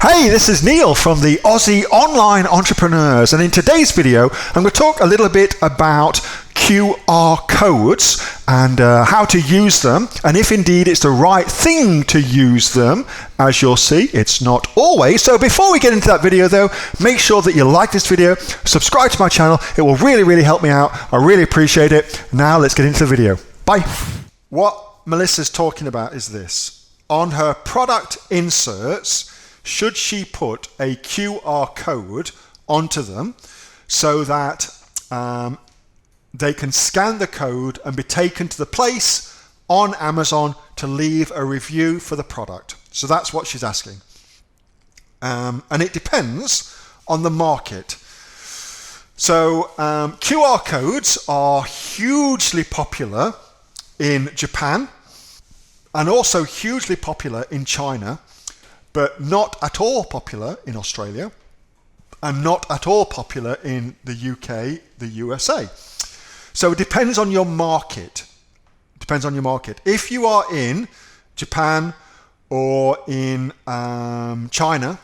Hey, this is Neil from the Aussie Online Entrepreneurs, and in today's video I'm going to talk a little bit about QR codes and how to use them, and if indeed it's the right thing to use them. As you'll see, it's not always. So before we get into that video though, make sure that you like this video, subscribe to my channel. It will really help me out. I really appreciate it. Now let's get into the video. Bye. What Melissa's talking about is this. On her product inserts, should she put a QR code onto them so that they can scan the code and be taken to the place on Amazon to leave a review for the product? So that's what she's asking. And it depends on the market. So QR codes are hugely popular in Japan and also hugely popular in China, but not at all popular in Australia and not at all popular in the UK, the USA. So it depends on your market. Depends on your market. If you are in Japan or in China,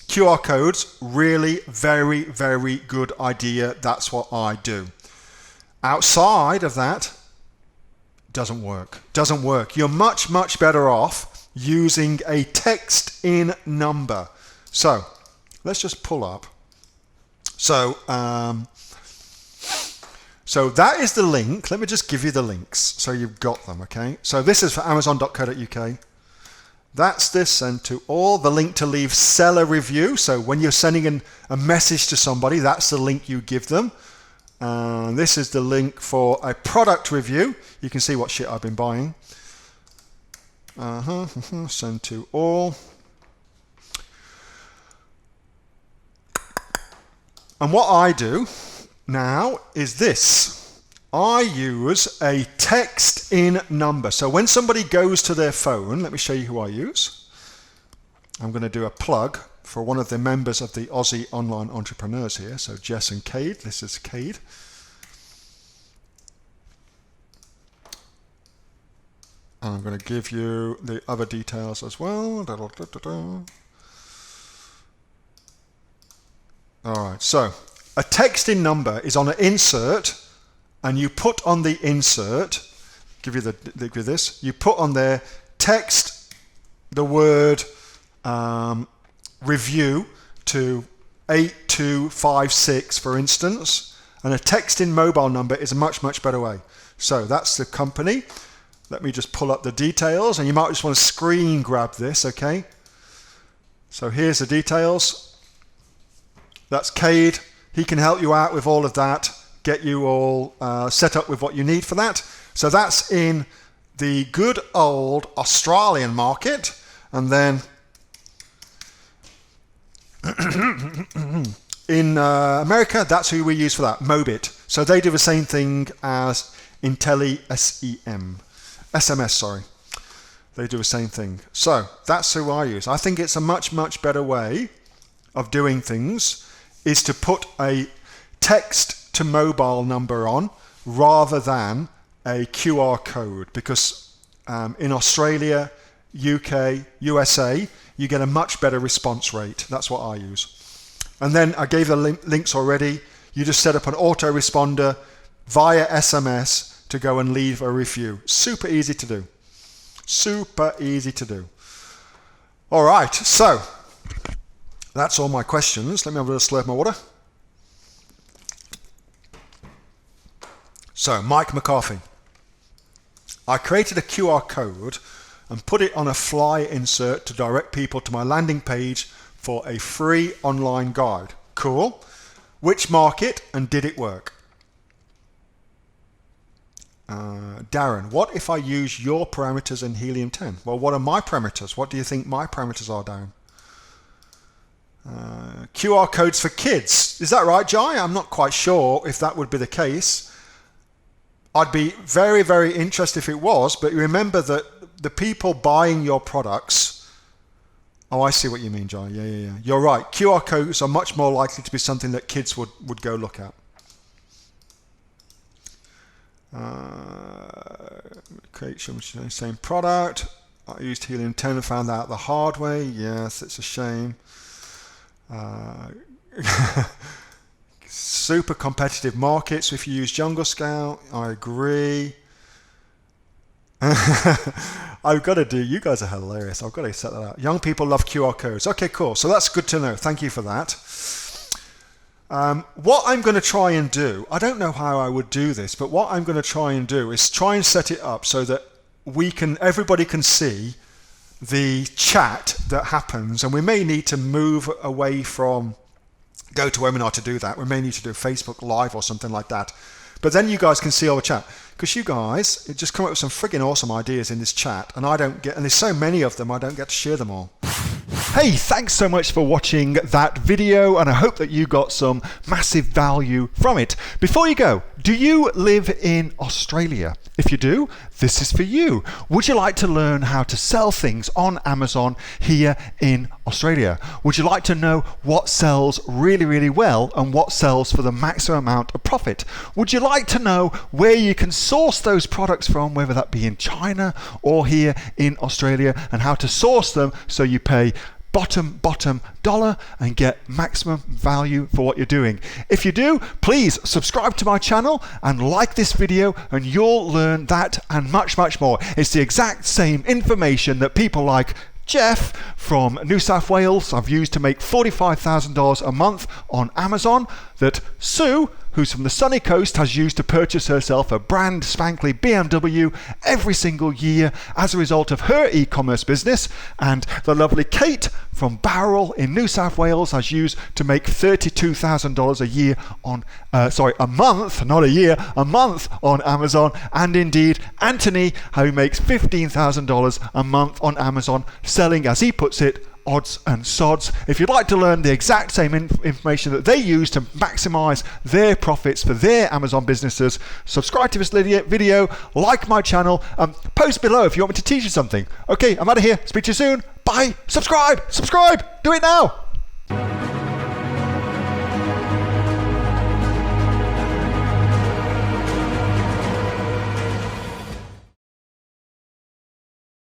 QR codes, really very good idea. That's what I do. Outside of that, doesn't work. Doesn't work. You're much better off using a text in number. So let's just pull up. So that is the link. Let me just give you the links so you've got them. Okay, so this is for amazon.co.uk. That's this, send to all, the link to leave seller review. So when you're sending in a message to somebody, that's the link you give them. This is the link for a product review. You can see what shit I've been buying. Send to all. And what I do now is this. I use a text in number. So when somebody goes to their phone, let me show you who I use. I'm going to do a plug for one of the members of the Aussie Online Entrepreneurs here. So Jess and Cade. This is Cade. And I'm going to give you the other details as well. Alright, so a text in number is on an insert, and you put on the insert, give you this, you put on there text the word review to 8256 for instance, and a text in mobile number is a much better way. So that's the company. Let me just pull up the details, and you might just want to screen grab this, okay? So here's the details. That's Cade. He can help you out with all of that, get you all set up with what you need for that. So that's in the good old Australian market. And then in America, that's who we use for that, Mobit. So they do the same thing as SMS, sorry. They do the same thing. So that's who I use. I think it's a much better way of doing things is to put a text to mobile number on rather than a QR code, because in Australia, UK, USA, you get a much better response rate. That's what I use. And then I gave the links already. You just set up an autoresponder via SMS to go and leave a review. Super easy to do. Super easy to do. All right, so that's all my questions. Let me have a little slurp of my water. So, Mike McCarthy. I created a QR code and put it on a fly insert to direct people to my landing page for a free online guide. Cool. Which market and did it work? Darren, what if I use your parameters in Helium 10? Well, what are my parameters? What do you think my parameters are, Darren? QR codes for kids. Is that right, Jai? I'm not quite sure if that would be the case. I'd be very interested if it was, but remember that the people buying your products... Oh, I see what you mean, Jai. Yeah. You're right. QR codes are much more likely to be something that kids would go look at. Create some same product. I used Helium 10 and found out the hard way. Yes, it's a shame. Super competitive markets if you use Jungle Scout. I agree. I've got to do, you guys are hilarious. I've got to set that out. Young people love QR codes. Okay, cool. So that's good to know. Thank you for that. What I'm going to try and do, I don't know how I would do this, but what I'm going to try and do is try and set it up so that everybody can see the chat that happens, and we may need to move away from GoToWebinar to do that. We may need to do Facebook Live or something like that. But then you guys can see all the chat, because you guys just come up with some friggin' awesome ideas in this chat, and and there's so many of them, I don't get to share them all. Hey, thanks so much for watching that video, and I hope that you got some massive value from it. Before you go, do you live in Australia? If you do, this is for you. Would you like to learn how to sell things on Amazon here in Australia? Would you like to know what sells really, really well and what sells for the maximum amount of profit? Would you like to know where you can source those products from, whether that be in China or here in Australia, and how to source them so you pay bottom dollar and get maximum value for what you're doing? If you do, please subscribe to my channel and like this video, and you'll learn that and much more. It's the exact same information that people like Jeff from New South Wales I've used to make $45,000 a month on Amazon, that Sue, who's from the sunny coast, has used to purchase herself a brand spankly BMW every single year as a result of her e-commerce business, and the lovely Kate from Bowral in New South Wales has used to make $32,000 a year on, a month, not a year, a month on Amazon, and indeed Anthony, who makes $15,000 a month on Amazon, selling, as he puts it, odds and sods. If you'd like to learn the exact same information that they use to maximize their profits for their Amazon businesses, subscribe to this video, like my channel, post below if you want me to teach you something. Okay, I'm out of here. Speak to you soon. Bye. Subscribe. Do it now.